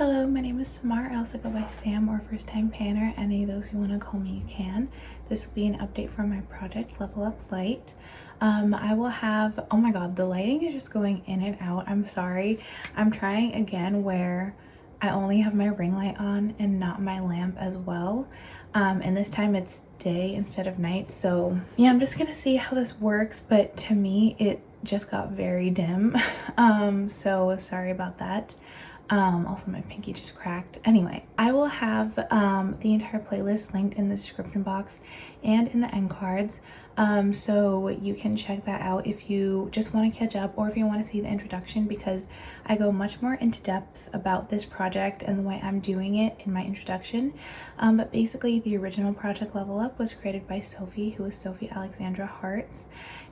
Hello, my name is Samar. I also go by Sam or First Time Panner. Any of those you want to call me, you can. This will be an update for my project, Level Up Lite. I will have, oh my god, the lighting is just going in and out. I'm sorry. I'm trying again where I only have my ring light on and not my lamp as well. And this time it's day instead of night. So yeah, I'm just gonna see how this works. But to me, it just got very dim. So sorry about that. Also my pinky just cracked. Anyway, I will have the entire playlist linked in the description box and in the end cards, so you can check that out if you just want to catch up or if you want to see the introduction, because I go much more into depth about this project and the way I'm doing it in my introduction. But basically the original project Level Up was created by Sophie, who is Sophie Alexandra Hartz.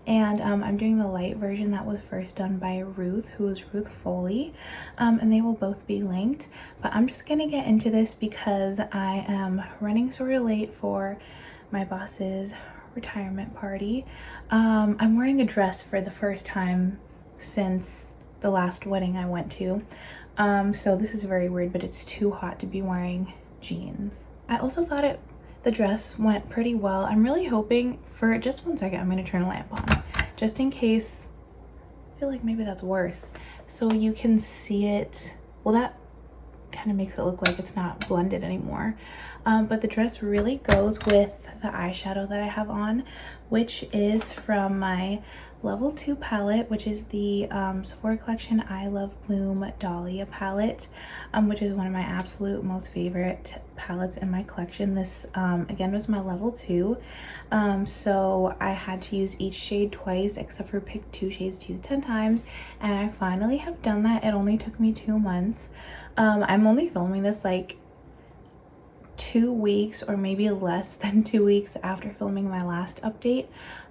And I'm doing the light version that was first done by Ruth, who is Ruth Foley, and they will both be linked. But I'm just gonna get into this because I am running sort of late for my boss's retirement party. I'm wearing a dress for the first time since the last wedding I went to, so this is very weird, but it's too hot to be wearing jeans. I also thought the dress went pretty well. I'm really hoping for just 1 second. I'm going to turn the lamp on just in case. I feel like maybe that's worse, so you can see it. Well, that kind of makes it look like it's not blended anymore, but the dress really goes with the eyeshadow that I have on, which is from my Level 2 palette, which is the Sephora collection I Love Bloom Dahlia palette, which is one of my absolute most favorite palettes in my collection. This again was my Level 2, so I had to use each shade twice except for pick 2 shades to use 10 times, and I finally have done that. It only took me 2 months. I'm only filming this like 2 weeks or maybe less than 2 weeks after filming my last update,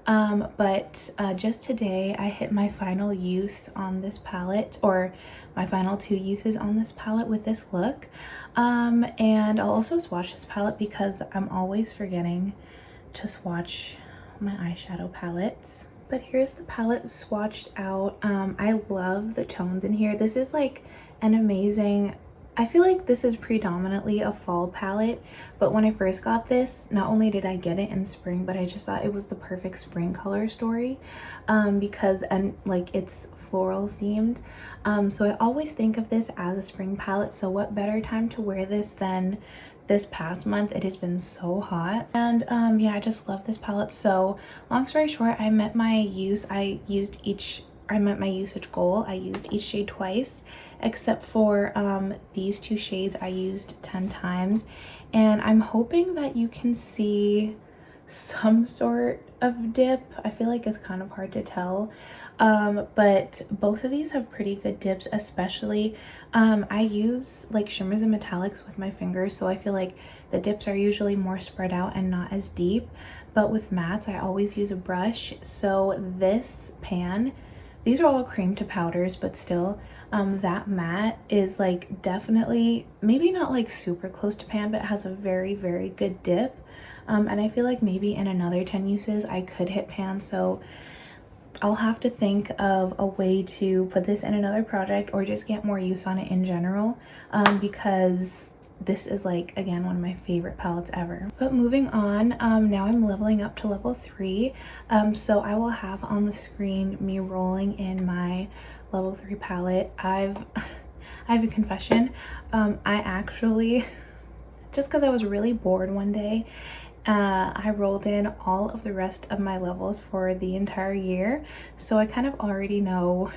but just today I hit my final use on this palette, or my final 2 uses on this palette with this look, and I'll also swatch this palette because I'm always forgetting to swatch my eyeshadow palettes. But here's the palette swatched out. I love the tones in here. This is like an amazing, I feel like this is predominantly a fall palette, but when I first got this, not only did I get it in spring, but I just thought it was the perfect spring color story, because like it's floral themed, so I always think of this as a spring palette. So what better time to wear this than this past month? It has been so hot, and yeah, I just love this palette. So long story short, I met my usage goal. I used each shade twice, except for these 2 shades I used 10 times, and I'm hoping that you can see some sort of dip. I feel like it's kind of hard to tell, but both of these have pretty good dips, especially I use like shimmers and metallics with my fingers, so I feel like the dips are usually more spread out and not as deep. But with mattes, I always use a brush. So this pan, these are all cream to powders, but still, that matte is like definitely, maybe not like super close to pan, but it has a very, very good dip. And I feel like maybe in another 10 uses, I could hit pan. So I'll have to think of a way to put this in another project or just get more use on it in general, because this is like, again, one of my favorite palettes ever. But moving on, now I'm leveling up to level 3, so I will have on the screen me rolling in my level 3 palette. I have a confession. I actually just because I was really bored one day, I rolled in all of the rest of my levels for the entire year, so I kind of already know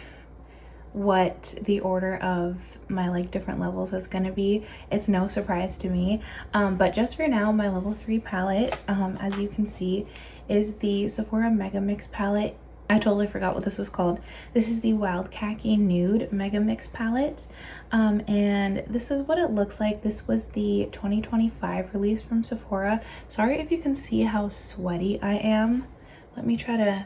what the order of my like different levels is gonna be. It's no surprise to me, but just for now, my level 3 palette, as you can see, is the Sephora Mega Mix palette. I totally forgot what this was called. This is the Wild Khaki Nude Mega Mix palette, and this is what it looks like. This was the 2025 release from Sephora. Sorry if you can see how sweaty I am. Let me try to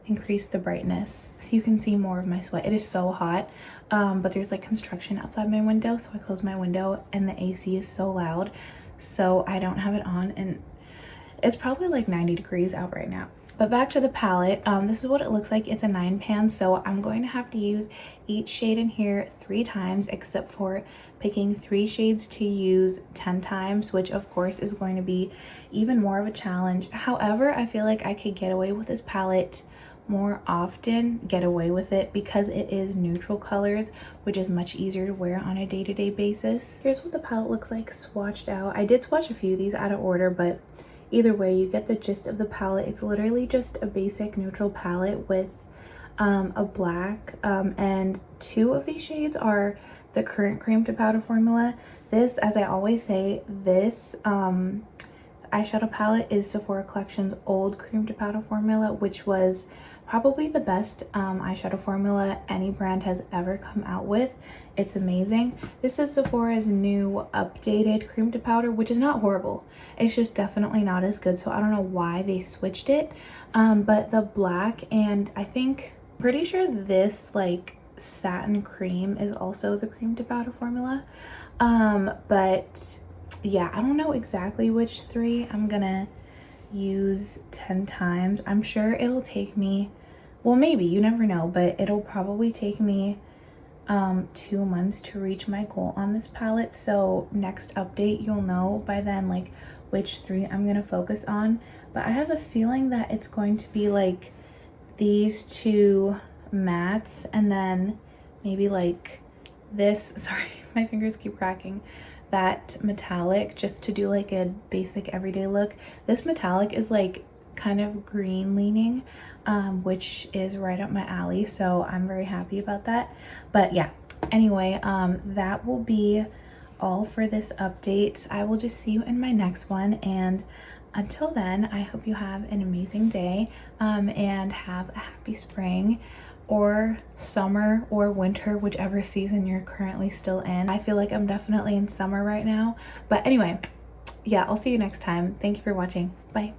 increase the brightness so you can see more of my sweat. It is so hot, but there's like construction outside my window, so I closed my window and the AC is so loud, so I don't have it on, and it's probably like 90 degrees out right now. But back to the palette, this is what it looks like. It's a 9-pan, so I'm going to have to use each shade in here 3 times, except for picking 3 shades to use 10 times, which of course is going to be even more of a challenge. However, I feel like I could get away with this palette more often, because it is neutral colors, which is much easier to wear on a day-to-day basis. Here's what the palette looks like swatched out. I did swatch a few of these out of order, but either way, you get the gist of the palette. It's literally just a basic neutral palette with a black, and 2 of these shades are the current cream to powder formula. This, as I always say, this eyeshadow palette is Sephora Collection's old cream to powder formula, which was probably the best eyeshadow formula any brand has ever come out with. It's amazing. This is Sephora's new updated cream to powder, which is not horrible. It's just definitely not as good, so I don't know why they switched it. But the black, and pretty sure this like satin cream is also the cream to powder formula. But yeah, I don't know exactly which 3 I'm gonna use 10 times. I'm sure it'll take me, well, maybe, you never know, but it'll probably take me 2 months to reach my goal on this palette. So next update, you'll know by then like which 3 I'm gonna focus on. But I have a feeling that it's going to be like these 2 mattes, and then maybe like this, sorry, my fingers keep cracking, that metallic, just to do like a basic everyday look. This metallic is like kind of green leaning, which is right up my alley, so I'm very happy about that. But yeah, anyway, that will be all for this update. I will just see you in my next one, and until then, I hope you have an amazing day, and have a happy spring or summer or winter, whichever season you're currently still in. I feel like I'm definitely in summer right now. But anyway, yeah, I'll see you next time. Thank you for watching. Bye.